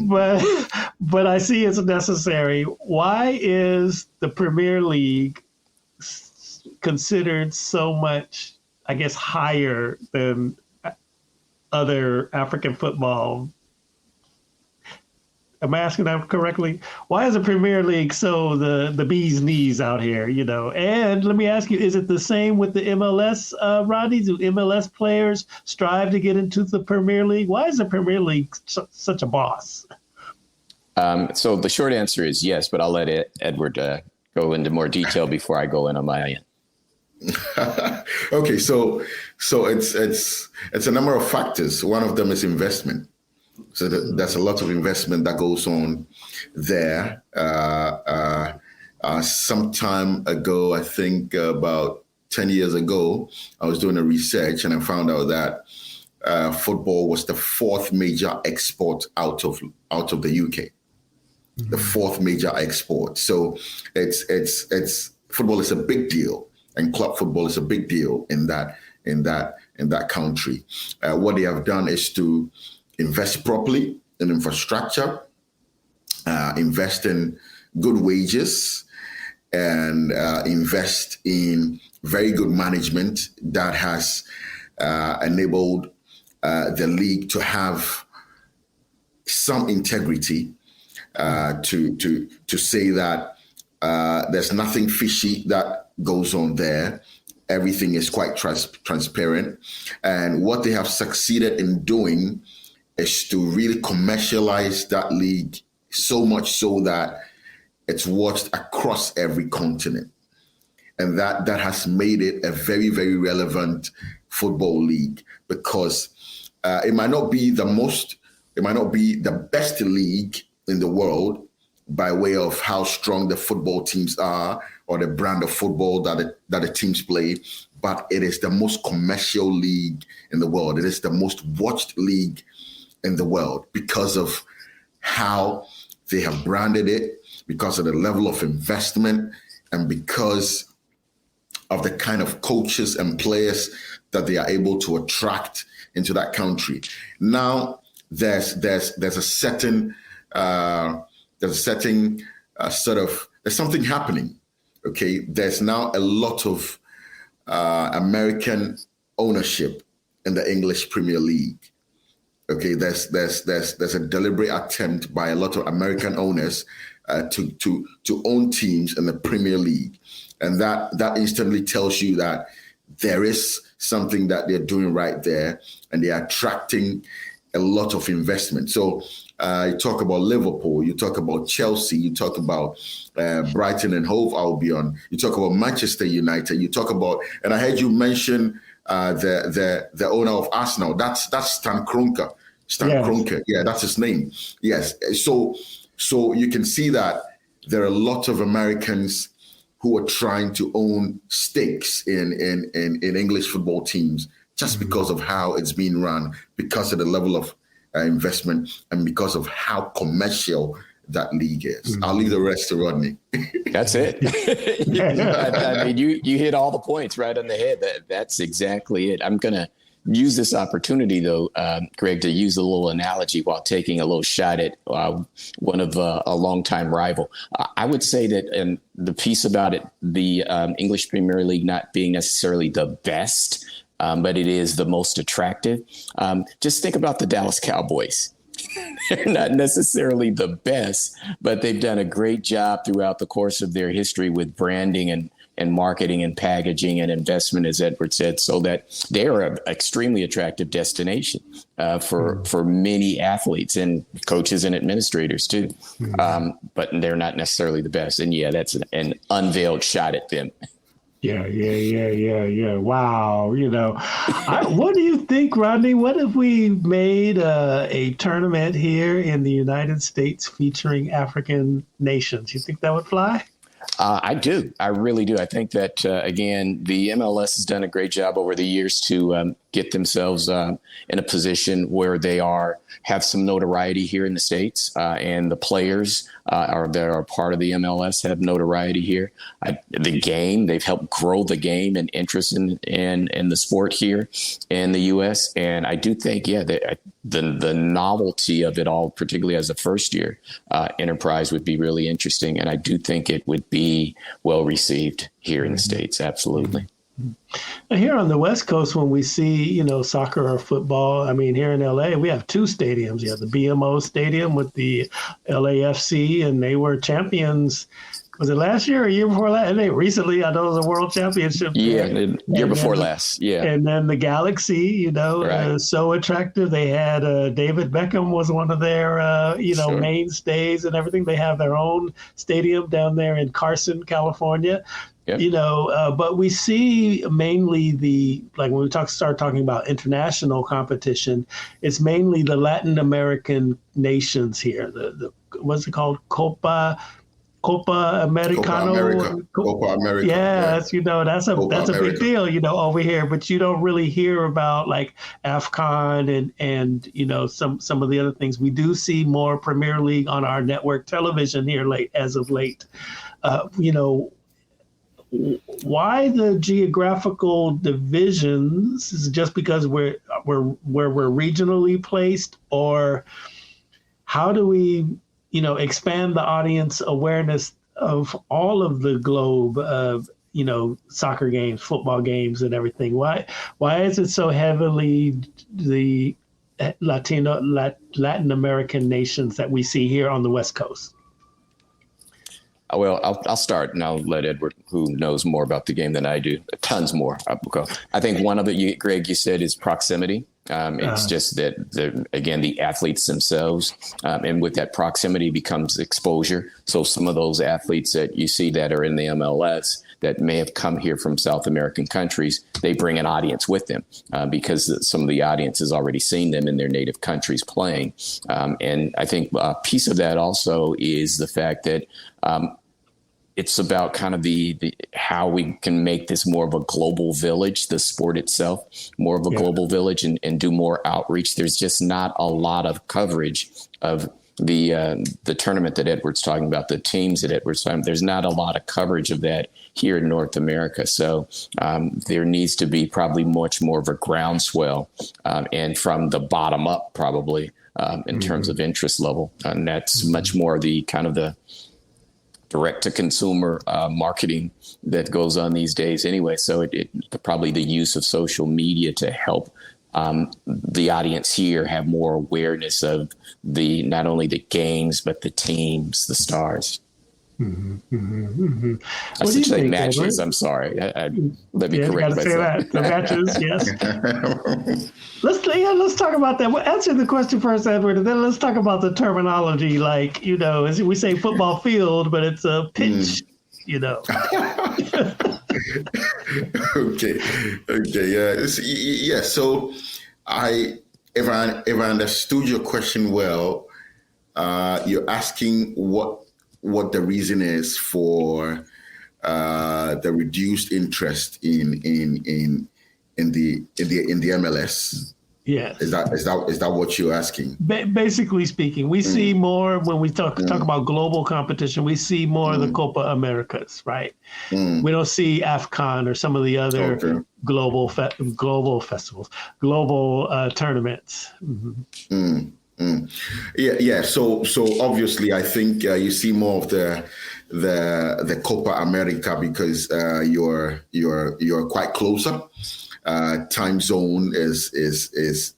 Speaker 1: but I see it's necessary. Why is the Premier League considered so much, I guess, higher than other African football? Am I asking that correctly? Why is the Premier League so the bee's knees out here, And let me ask you, is it the same with the MLS, Rodney? Do MLS players strive to get into the Premier League? Why is the Premier League such a boss?
Speaker 3: So the short answer is yes, but I'll let Edward go into more detail before I go in on my end.
Speaker 2: Okay, so it's a number of factors. One of them is investment. So there's a lot of investment that goes on there. Some time ago, I think about 10 years ago, I was doing a research and I found out that football was the fourth major export out of the UK. The fourth major export. So it's football is a big deal, and club football is a big deal in that country. What they have done is to invest properly in infrastructure, invest in good wages, and invest in very good management that has enabled the league to have some integrity, to say that there's nothing fishy that goes on there. Everything is quite transparent. And what they have succeeded in doing is to really commercialize that league so much so that it's watched across every continent. And that has made it a very, very relevant football league, because it might not be the best league in the world by way of how strong the football teams are or the brand of football that the teams play, but it is the most commercial league in the world. It is the most watched league in the world because of how they have branded it, because of the level of investment, and because of the kind of coaches and players that they are able to attract into that country. Now there's something happening. Okay, there's now a lot of American ownership in the English Premier League. Okay, there's a deliberate attempt by a lot of American owners to own teams in the Premier League, and that instantly tells you that there is something that they're doing right there, and they are attracting a lot of investment. So you talk about Liverpool, you talk about Chelsea, you talk about Brighton and Hove Albion, you talk about Manchester United, you talk about, and I heard you mention the owner of Arsenal. That's Stan Kroenke. Kroenke, yeah, that's his name. Yes. So you can see that there are a lot of Americans who are trying to own stakes in English football teams just because of how it's being run, because of the level of investment, and because of how commercial that league is. I'll leave the rest to Rodney.
Speaker 3: That's it. I mean, you hit all the points right on the head. That's exactly it. I'm going to use this opportunity, though, Greg, to use a little analogy while taking a little shot at one of a longtime rival. I would say that, and the piece about it, the English Premier League not being necessarily the best, but it is the most attractive. Just think about the Dallas Cowboys. they're not necessarily the best, but they've done a great job throughout the course of their history with branding and marketing and packaging and investment, as Edward said, so that they're an extremely attractive destination for many athletes and coaches and administrators too. But they're not necessarily the best. And yeah, that's an unveiled shot at them.
Speaker 1: Yeah. Wow. What do you think, Rodney? What if we made a tournament here in the United States featuring African nations? You think that would fly?
Speaker 3: I do. I really do. I think that, again, the MLS has done a great job over the years to get themselves in a position where they have some notoriety here in the States, and the players that are part of the MLS have notoriety here. The game, they've helped grow the game and interest in the sport here in the U.S. And I do think, the novelty of it all, particularly as a first year enterprise, would be really interesting. And I do think it would be well received here in the States. Absolutely.
Speaker 1: Here on the West Coast, when we see, soccer or football, I mean, here in LA, we have two stadiums. You have the BMO Stadium with the LAFC, and they were champions. Was it last year or a year before last? And they recently, I know it was a world championship.
Speaker 3: Yeah, year before last. Yeah.
Speaker 1: And then the Galaxy, right. So attractive. They had David Beckham was one of their, sure. mainstays and everything. They have their own stadium down there in Carson, California. Yep. But we see mainly when we start talking about international competition, it's mainly the Latin American nations here. The what's it called? Copa Americano.
Speaker 2: Copa America.
Speaker 1: Yeah,
Speaker 2: right.
Speaker 1: That's a big deal, over here. But you don't really hear about like AFCON and some of the other things. We do see more Premier League on our network television here as of late. Why the geographical divisions? Is it just because we're regionally placed, or how do we expand the audience awareness of all of the globe of soccer games, football games, and everything? Why is it so heavily the Latin American nations that we see here on the West Coast?
Speaker 3: Well, I'll start, and I'll let Edward, who knows more about the game than I do, tons more. I think one of it, Greg, you said, is proximity. It's just that, the athletes themselves, and with that proximity becomes exposure. So some of those athletes that you see that are in the MLS that may have come here from South American countries, they bring an audience with them because some of the audience has already seen them in their native countries playing. And I think a piece of that also is the fact that it's about kind of the how we can make this more of a global village, the sport itself, more of a global village, and do more outreach. There's just not a lot of coverage of the tournament that Edward's talking about, the teams that Edward's talking about. There's not a lot of coverage of that here in North America. So there needs to be probably much more of a groundswell and from the bottom up, probably in terms of interest level. And that's much more the kind of the direct-to-consumer marketing that goes on these days anyway. So probably the use of social media to help the audience here have more awareness of not only the games, but the teams, the stars. I should say matches. Edward? I'm sorry. Let me correct myself. Say that.
Speaker 1: The matches, yes. Let's talk about that. We'll answer the question first, Edward, and then let's talk about the terminology. Like, as we say football field, but it's a pitch,
Speaker 2: Okay. Yeah. So if I understood your question well, you're asking what the reason is for the reduced interest in the MLS.
Speaker 1: Yes.
Speaker 2: Is that what you're asking?
Speaker 1: Basically speaking, we see more when we talk about global competition. We see more of the Copa Americas, right? We don't see AFCON or some of the other global festivals, global tournaments.
Speaker 2: Yeah. So obviously, I think you see more of the Copa America because you're quite closer. time zone is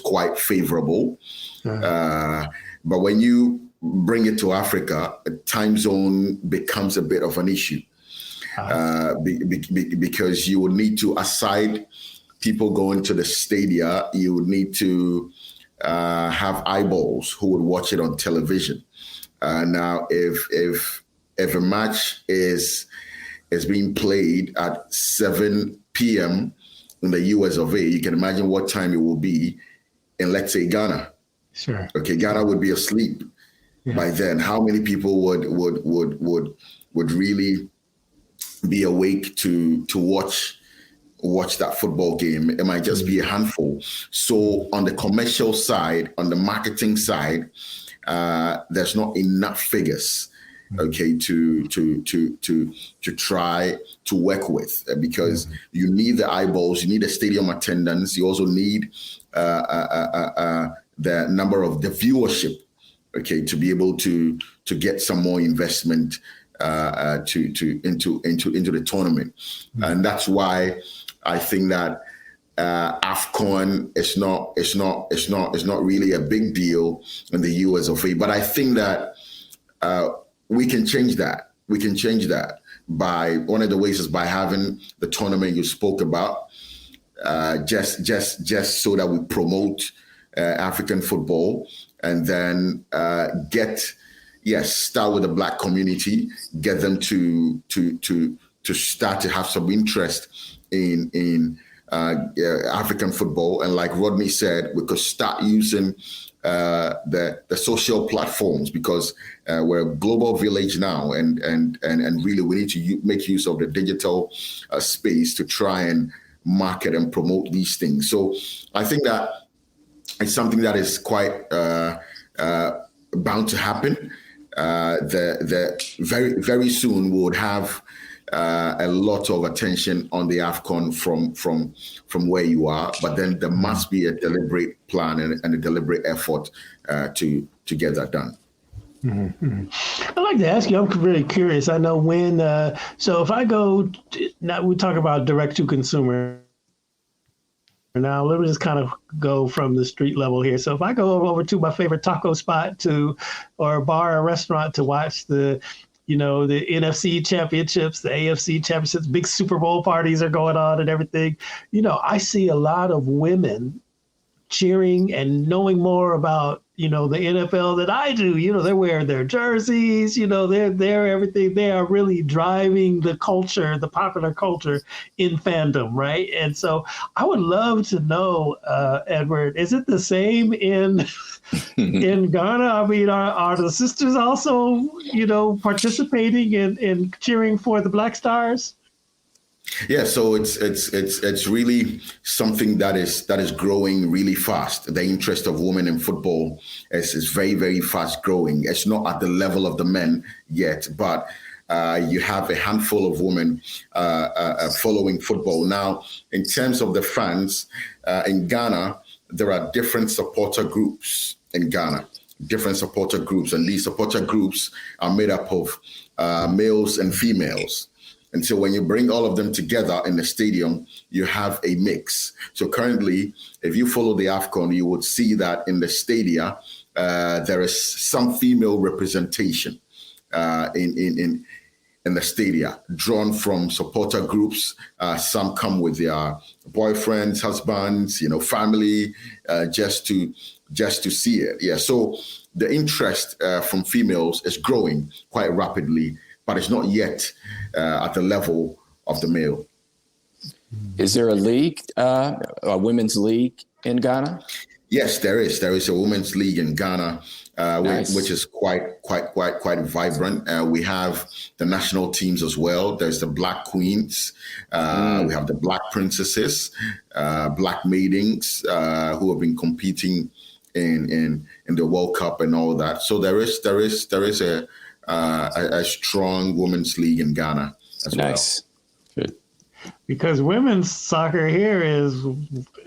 Speaker 2: quite favorable. But when you bring it to Africa, time zone becomes a bit of an issue because you would need to, aside people going to the stadia, you would need to have eyeballs who would watch it on television. Now, if a match is being played at 7 p.m. in the US of A, you can imagine what time it will be in, let's say, Ghana.
Speaker 1: Sure.
Speaker 2: Okay, Ghana would be asleep by then. How many people would really be awake to watch that football game? It might just be a handful. So on the commercial side, on the marketing side, there's not enough figures, okay, to try to work with, because you need the eyeballs, you need the stadium attendance, you also need the number of the viewership, okay, to be able to get some more investment into the tournament, and that's why I think that AFCON is not really a big deal in the US of A. But I think that we can change that. We can change that by, one of the ways is by having the tournament you spoke about, just so that we promote African football, and then start with the Black community, get them to start to have some interest in African football. And like Rodney said, we could start using the social platforms, because we're a global village now, and really we need to make use of the digital space to try and market and promote these things. So I think that it's something that is quite bound to happen. Very soon we would have a lot of attention on the AFCON from where you are, but then there must be a deliberate plan and a deliberate effort to get that done.
Speaker 1: I'd like to ask you, I'm very curious. I know when, so if I go, now we talk about direct to consumer. Now, let me just kind of go from the street level here. So if I go over to my favorite taco spot or a bar or restaurant to watch the NFC championships, the AFC championships, big Super Bowl parties are going on and everything, I see a lot of women cheering and knowing more about, the NFL than I do. They're wearing their jerseys, they're everything. They are really driving the culture, the popular culture in fandom, right? And so I would love to know, Edward, is it the same in Ghana? I mean, are the sisters also, participating in cheering for the Black Stars?
Speaker 2: Yeah, so it's really something that is growing really fast. The interest of women in football is very, very fast growing. It's not at the level of the men yet, but you have a handful of women following football. Now, in terms of the fans, in Ghana, there are different supporter groups in Ghana, and these supporter groups are made up of males and females. And so when you bring all of them together in the stadium, you have a mix. So currently, if you follow the AFCON, you would see that in the stadia, there is some female representation in the stadia, drawn from supporter groups. Some come with their boyfriends, husbands, family, just to see it. Yeah. So the interest from females is growing quite rapidly, but it's not yet at the level of the male.
Speaker 3: Is there a league, a women's league in Ghana?
Speaker 2: Yes, there is. There is a women's league in Ghana,
Speaker 3: Nice.
Speaker 2: which is quite vibrant. We have the national teams as well. There's the Black Queens. We have the Black Princesses, Black Maidens, who have been competing in the World Cup and all that. So there is a strong women's league in Ghana as well.
Speaker 3: Nice. Good.
Speaker 1: Because women's soccer here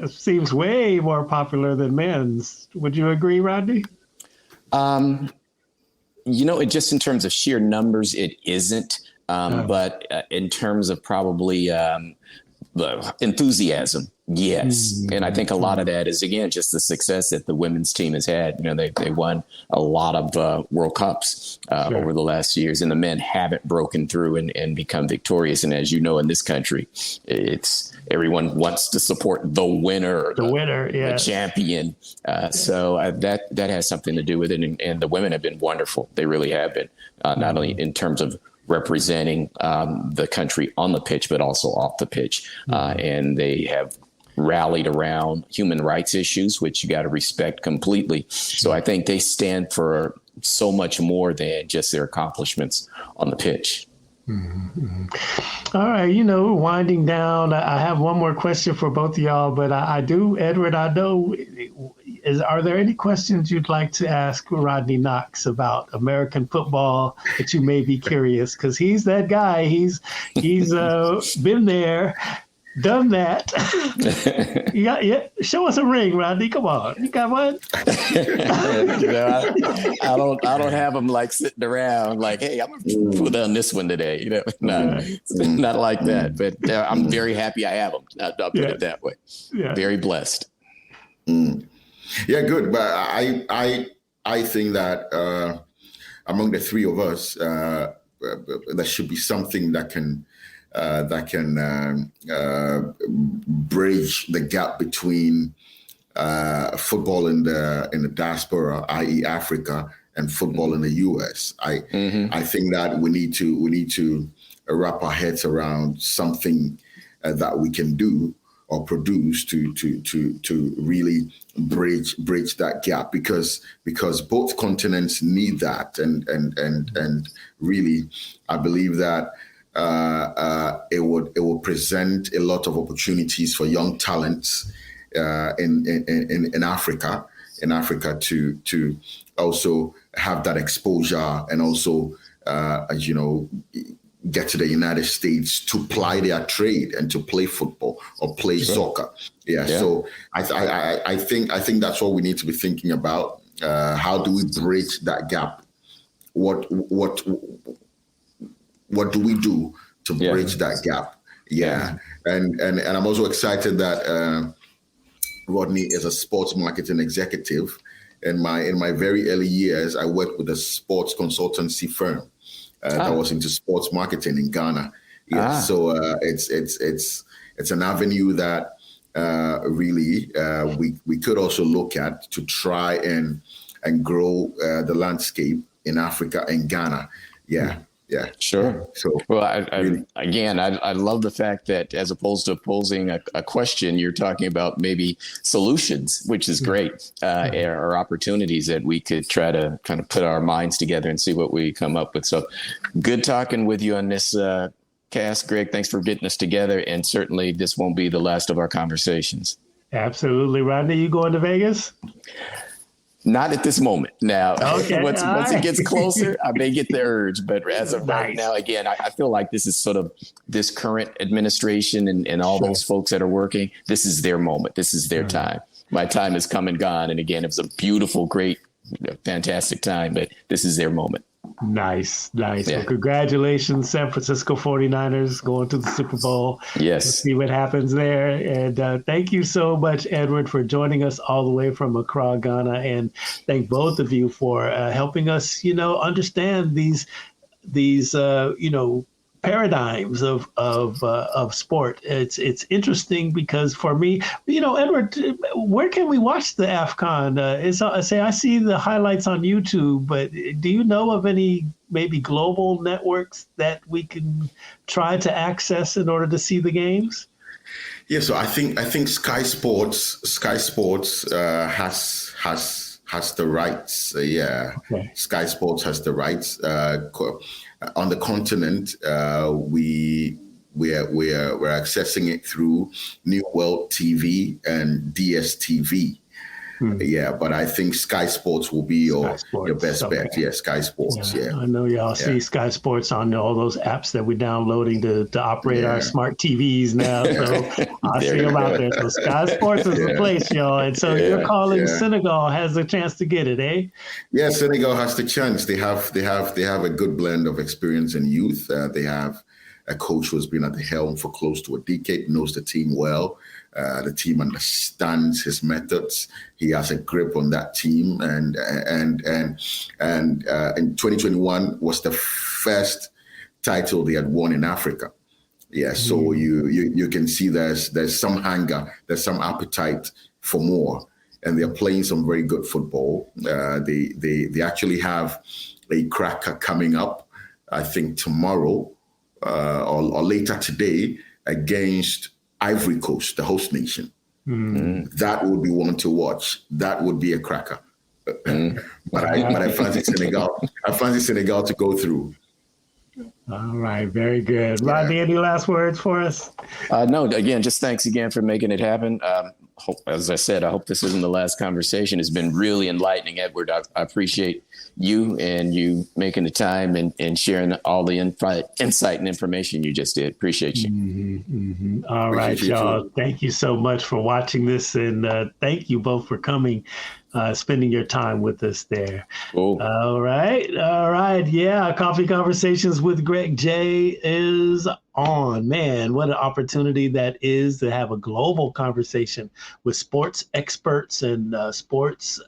Speaker 1: seems way more popular than men's. Would you agree, Rodney?
Speaker 3: Just in terms of sheer numbers, it isn't. But in terms of probably the enthusiasm. Yes. And I think a lot of that is, again, just the success that the women's team has had. They won a lot of World Cups over the last years, and the men haven't broken through and become victorious. And as you know, in this country, it's everyone wants to support the winner, the champion. So that has something to do with it. And the women have been wonderful. They really have been, not only in terms of representing the country on the pitch, but also off the pitch. And they have rallied around human rights issues, which you got to respect completely. So I think they stand for so much more than just their accomplishments on the pitch.
Speaker 1: Mm-hmm. All right, we're winding down. I have one more question for both of y'all, but Edward, I know, are there any questions you'd like to ask Rodney Knox about American football that you may be curious? Because he's that guy. He's been there, done that. Show us a ring, Rodney. Come on, you got one?
Speaker 3: I don't have them like sitting around like, hey, I'm gonna put on this one today. Not like that. But I'm very happy I have them. I'll put it that way. Yeah. Very blessed.
Speaker 2: Yeah, good. But I think that among the three of us, there should be something that can bridge the gap between football in the diaspora, i.e., Africa, and football in the U.S. I think that we need to wrap our heads around something that we can do or produce to really bridge that gap, because both continents need that, and really I believe that it would present a lot of opportunities for young talents in Africa to also have that exposure, and also get to the United States to ply their trade and to play football or play soccer. Yeah. So I think that's what we need to be thinking about. How do we bridge that gap? What do we do to bridge that gap? Yeah. And I'm also excited that Rodney is a sports marketing executive. In my very early years, I worked with a sports consultancy firm that was into sports marketing in Ghana. Yeah. So it's an avenue that really we could also look at to try and grow the landscape in Africa and Ghana. Yeah. Yeah,
Speaker 3: sure. So, well, I love the fact that as opposed to posing a question, you're talking about maybe solutions, which is great, or opportunities that we could try to kind of put our minds together and see what we come up with. So good talking with you on this cast, Greg. Thanks for getting us together. And certainly this won't be the last of our conversations. Absolutely. Rodney, you going to Vegas? Not at this moment. Now, once it gets closer, I may get the urge. But as of right now, again, I feel like this is sort of this current administration and all those folks that are working. This is their moment. This is their time. My time has come and gone. And again, it was a beautiful, great, fantastic time. But this is their moment. Nice. Yeah. Well, congratulations, San Francisco 49ers going to the Super Bowl. Yes. We'll see what happens there. And thank you so much, Edward, for joining us all the way from Accra, Ghana. And thank both of you for helping us, understand these paradigms of sport. It's interesting because for me, Edward, where can we watch the AFCON? I see the highlights on YouTube, but do you know of any maybe global networks that we can try to access in order to see the games? Yeah, so I think Sky Sports has the rights. Sky Sports has the rights. On the continent, we're accessing it through New World TV and DSTV. Yeah, but I think Sky Sports will be your best bet. Yeah, Sky Sports. Yeah. I know y'all see Sky Sports on all those apps that we're downloading to operate our smart TVs now. So I see them out there. So Sky Sports is the place, y'all. And so you're calling Senegal has a chance to get it, eh? Yeah, Senegal has the chance. They have a good blend of experience and youth. They have
Speaker 2: a coach who has been at the helm for close to a decade, knows the team well. The team understands his methods. He has a grip on that team, and in 2021 was the first title they had won in Africa. Yeah, so you can see there's some hunger, there's some appetite for more, and they're playing some very good football. They actually have a cracker coming up, I think tomorrow or later today, against Ivory Coast, the host nation. That would be one to watch. That would be a cracker. But I fancy Senegal. I fancy Senegal to go through.
Speaker 1: All right, very good. Rodney, any last words for us?
Speaker 3: No, again, just thanks again for making it happen. As I said, I hope this isn't the last conversation. It's been really enlightening, Edward. I appreciate you and you making the time and sharing all the insight and information you just did. Appreciate you.
Speaker 1: All right, y'all. Thank you so much for watching this, and thank you both for coming, spending your time with us there.
Speaker 3: Cool.
Speaker 1: All right. Yeah, Coffee Conversations with Greg J is on. Man, what an opportunity that is to have a global conversation with sports experts and sports,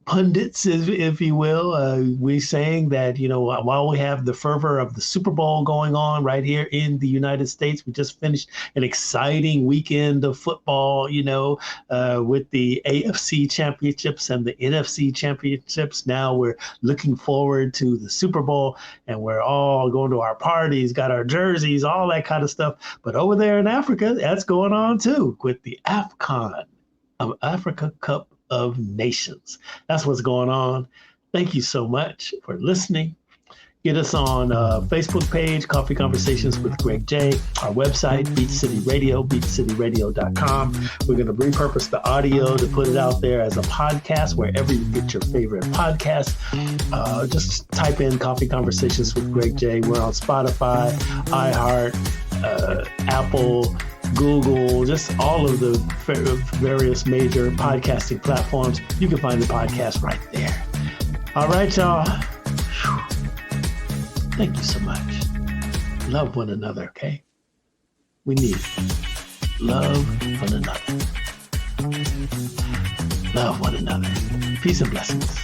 Speaker 1: pundits, if you will. We're saying that, while we have the fervor of the Super Bowl going on right here in the United States, we just finished an exciting weekend of football, with the AFC championships and the NFC championships. Now we're looking forward to the Super Bowl, and we're all going to our parties, got our jerseys, all that kind of stuff. But over there in Africa, that's going on too with the AFCON, Africa Cup of Nations. That's what's going on. Thank you so much for listening. Get us on Facebook page, Coffee Conversations with Greg J. Our website, Beach City Radio, beachcityradio.com. We're going to repurpose the audio to put it out there as a podcast wherever you get your favorite podcast. Just type in Coffee Conversations with Greg J. We're on Spotify, iHeart, Apple, Google, just all of the various major podcasting platforms. You can find the podcast right there. All right, y'all. Thank you so much. Love one another, okay? We need it. Love one another. Love one another. Peace and blessings.